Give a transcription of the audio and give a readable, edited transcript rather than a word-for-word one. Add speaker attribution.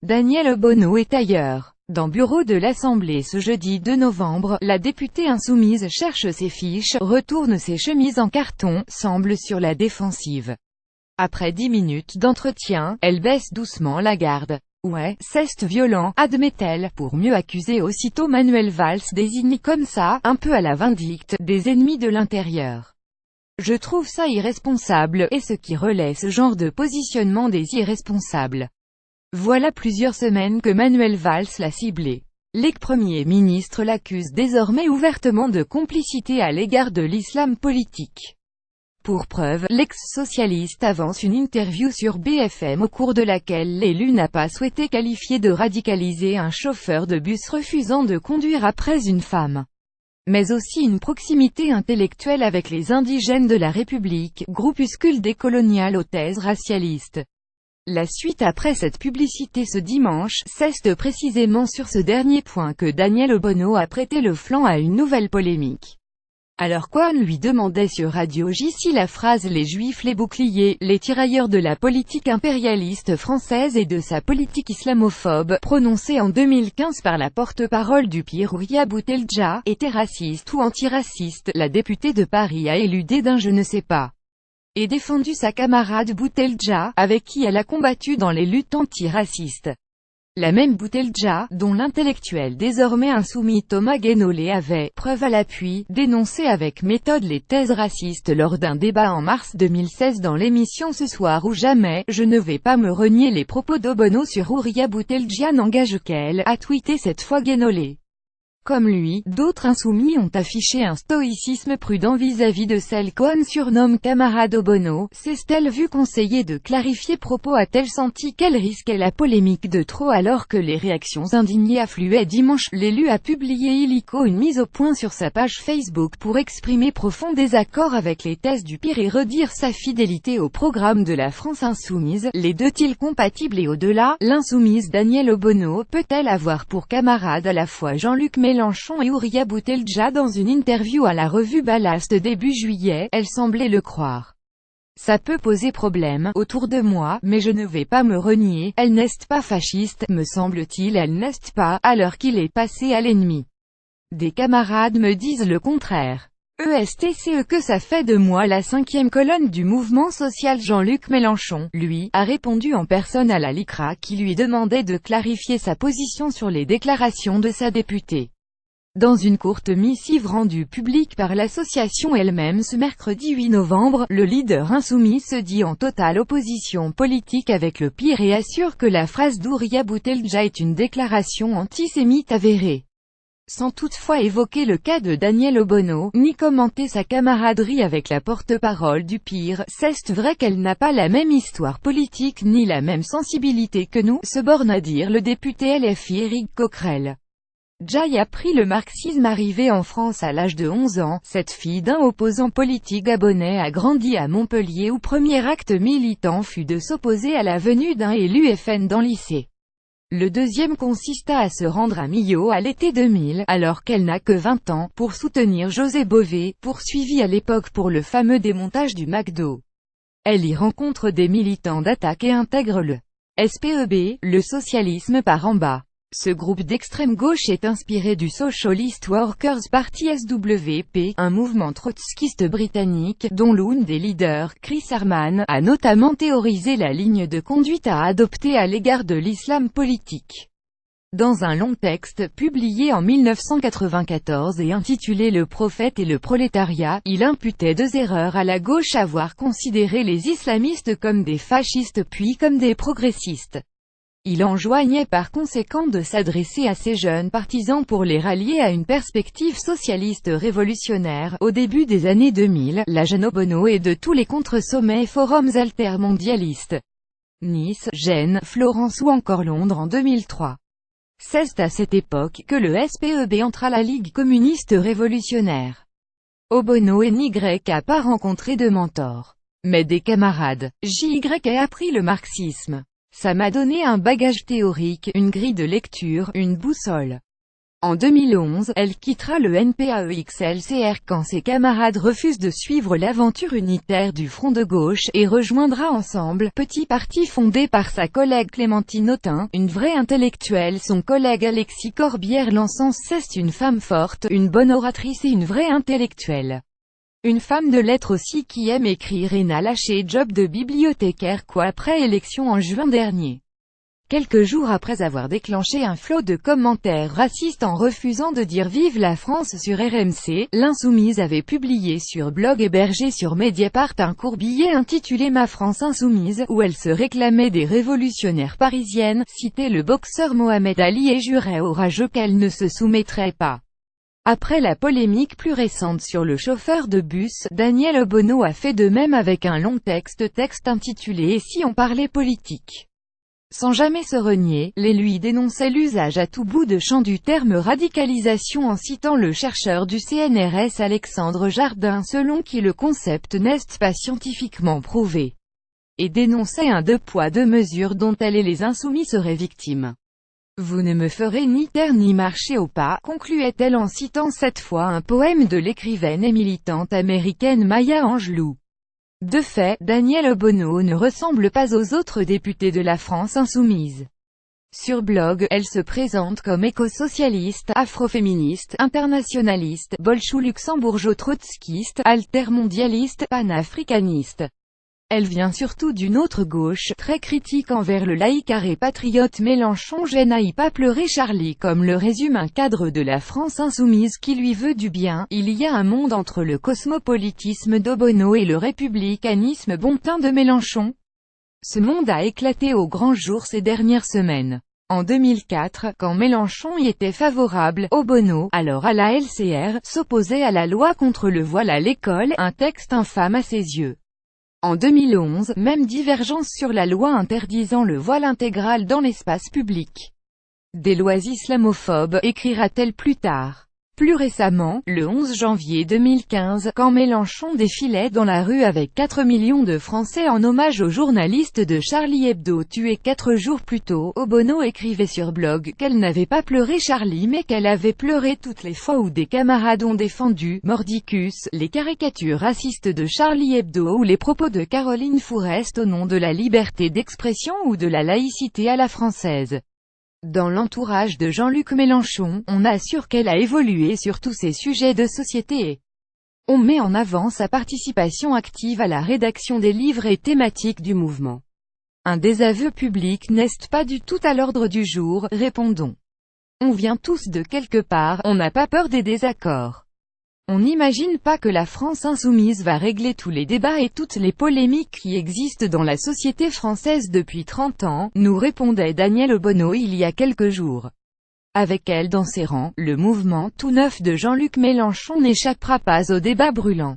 Speaker 1: Danièle Obono est ailleurs. Dans bureau de l'Assemblée ce jeudi 2 novembre, la députée insoumise cherche ses fiches, retourne ses chemises en carton, semble sur la défensive. Après 10 minutes d'entretien, elle baisse doucement la garde. Ouais, c'est violent, admet-elle, pour mieux accuser aussitôt Manuel Valls désigné comme ça, un peu à la vindicte, des ennemis de l'intérieur. Je trouve ça irresponsable, et ce qui relaie ce genre de positionnement des irresponsables. Voilà plusieurs semaines que Manuel Valls l'a ciblé. L'ex-premier ministre l'accuse désormais ouvertement de complicité à l'égard de l'islam politique. Pour preuve, l'ex-socialiste avance une interview sur BFM au cours de laquelle l'élu n'a pas souhaité qualifier de radicalisé un chauffeur de bus refusant de conduire après une femme. Mais aussi une proximité intellectuelle avec les indigènes de la République, groupuscule décolonial aux thèses racialistes. La suite après cette publicité ce dimanche, c'est précisément sur ce dernier point que Danièle Obono a prêté le flanc à une nouvelle polémique. Alors Cohen lui demandait sur Radio J si la phrase « les juifs, les boucliers, les tirailleurs de la politique impérialiste française et de sa politique islamophobe » prononcée en 2015 par la porte-parole du PIR Houria Boutelja, était raciste ou antiraciste. La députée de Paris a éludé d'un je ne sais pas et défendu sa camarade Boutelja, avec qui elle a combattu dans les luttes antiracistes. La même Boutelja, dont l'intellectuel désormais insoumis Thomas Guénolé avait, preuve à l'appui, dénoncé avec méthode les thèses racistes lors d'un débat en mars 2016 dans l'émission Ce soir ou jamais. Je ne vais pas me renier les propos d'Obono sur Houria Boutelja n'engage qu'elle, a tweeté cette fois Guénolé. Comme lui, d'autres insoumis ont affiché un stoïcisme prudent vis-à-vis de celle qu'Owen surnomme camarade Obono. S'est-elle vue conseiller de clarifier propos? A-t-elle senti qu'elle risquait la polémique de trop alors que les réactions indignées affluaient dimanche? L'élu a publié illico une mise au point sur sa page Facebook pour exprimer profond désaccord avec les thèses du PIR et redire sa fidélité au programme de la France insoumise. Les deux-ils compatibles et au-delà? L'insoumise Danièle Obono peut-elle avoir pour camarade à la fois Jean-Luc Mélenchon et Houria Boutelja? Dans une interview à la revue Ballast début juillet, elle semblait le croire. Ça peut poser problème, autour de moi, mais je ne vais pas me renier, elle n'est pas fasciste, me semble-t-il, elle n'est pas, alors qu'il est passé à l'ennemi. Des camarades me disent le contraire. ESTCE que ça fait de moi la cinquième colonne du mouvement social. Jean-Luc Mélenchon, lui, a répondu en personne à la LICRA qui lui demandait de clarifier sa position sur les déclarations de sa députée. Dans une courte missive rendue publique par l'association elle-même ce mercredi 8 novembre, le leader insoumis se dit en totale opposition politique avec le PIR et assure que la phrase d'Houria Boutelja est une déclaration antisémite avérée. Sans toutefois évoquer le cas de Danièle Obono, ni commenter sa camaraderie avec la porte-parole du PIR, c'est vrai qu'elle n'a pas la même histoire politique ni la même sensibilité que nous, se borne à dire le député LFI Éric Coquerel. Jai a pris le marxisme arrivé en France à l'âge de 11 ans, cette fille d'un opposant politique gabonais a grandi à Montpellier où premier acte militant fut de s'opposer à la venue d'un élu FN dans lycée. Le deuxième consista à se rendre à Millau à l'été 2000, alors qu'elle n'a que 20 ans, pour soutenir José Bové, poursuivi à l'époque pour le fameux démontage du McDo. Elle y rencontre des militants d'attaque et intègre le SPEB, le socialisme par en bas. Ce groupe d'extrême gauche est inspiré du Socialist Workers Party SWP, un mouvement trotskiste britannique, dont l'un des leaders, Chris Harman, a notamment théorisé la ligne de conduite à adopter à l'égard de l'islam politique. Dans un long texte publié en 1994 et intitulé Le prophète et le prolétariat, il imputait deux erreurs à la gauche: avoir considéré les islamistes comme des fascistes puis comme des progressistes. Il enjoignait par conséquent de s'adresser à ces jeunes partisans pour les rallier à une perspective socialiste révolutionnaire. Au début des années 2000, la jeune Obono est de tous les contre-sommets et forums altermondialistes. Nice, Gênes, Florence ou encore Londres en 2003. C'est à cette époque que le SPEB entre à la Ligue communiste révolutionnaire. Obono et n'y a pas rencontré de mentor, mais des camarades. JY a appris le marxisme. Ça m'a donné un bagage théorique, une grille de lecture, une boussole. En 2011, elle quittera le NPAEX-LCR quand ses camarades refusent de suivre l'aventure unitaire du Front de gauche, et rejoindra Ensemble, petit parti fondé par sa collègue Clémentine Autain, une vraie intellectuelle. Son collègue Alexis Corbière l'encense. C'est une femme forte, une bonne oratrice et une vraie intellectuelle. Une femme de lettres aussi qui aime écrire et n'a lâché job de bibliothécaire qu'après élection en juin dernier. Quelques jours après avoir déclenché un flot de commentaires racistes en refusant de dire Vive la France sur RMC, l'Insoumise avait publié sur blog hébergé sur Mediapart un court billet intitulé Ma France Insoumise, où elle se réclamait des révolutionnaires parisiennes, citait le boxeur Mohamed Ali et jurait au rageux qu'elle ne se soumettrait pas. Après la polémique plus récente sur le chauffeur de bus, Daniel Obono a fait de même avec un long texte intitulé Et si on parlait politique. Sans jamais se renier, l'élu dénonçait l'usage à tout bout de champ du terme radicalisation en citant le chercheur du CNRS Alexandre Jardin selon qui le concept n'est pas scientifiquement prouvé. Et dénonçait un deux poids deux mesures dont elle et les insoumis seraient victimes. Vous ne me ferez ni taire ni marcher au pas, concluait-elle en citant cette fois un poème de l'écrivaine et militante américaine Maya Angelou. De fait, Daniel Obono ne ressemble pas aux autres députés de la France insoumise. Sur blog, elle se présente comme éco-socialiste, afroféministe, internationaliste, bolchou-luxembourgeois-trotskiste, altermondialiste, panafricaniste. Elle vient surtout d'une autre gauche, très critique envers le laïc patriote Mélenchon. Je n'aille pas pleurer Charlie, comme le résume un cadre de la France insoumise qui lui veut du bien. Il y a un monde entre le cosmopolitisme d'Obono et le républicanisme bontin de Mélenchon. Ce monde a éclaté au grand jour ces dernières semaines. En 2004, quand Mélenchon y était favorable, Obono, alors à la LCR, s'opposait à la loi contre le voile à l'école, un texte infâme à ses yeux. En 2011, même divergence sur la loi interdisant le voile intégral dans l'espace public. Des lois islamophobes, écrira-t-elle plus tard. Plus récemment, le 11 janvier 2015, quand Mélenchon défilait dans la rue avec 4 millions de Français en hommage au journaliste de Charlie Hebdo tué 4 jours plus tôt, Obono écrivait sur blog qu'elle n'avait pas pleuré Charlie mais qu'elle avait pleuré toutes les fois où des camarades ont défendu, mordicus, les caricatures racistes de Charlie Hebdo ou les propos de Caroline Fourest au nom de la liberté d'expression ou de la laïcité à la française. Dans l'entourage de Jean-Luc Mélenchon, on assure qu'elle a évolué sur tous ces sujets de société et on met en avant sa participation active à la rédaction des livres et thématiques du mouvement. Un désaveu public n'est pas du tout à l'ordre du jour, répondons. On vient tous de quelque part, on n'a pas peur des désaccords. On n'imagine pas que la France insoumise va régler tous les débats et toutes les polémiques qui existent dans la société française depuis 30 ans, nous répondait Daniel Obono il y a quelques jours. Avec elle dans ses rangs, le mouvement tout neuf de Jean-Luc Mélenchon n'échappera pas au débat brûlant.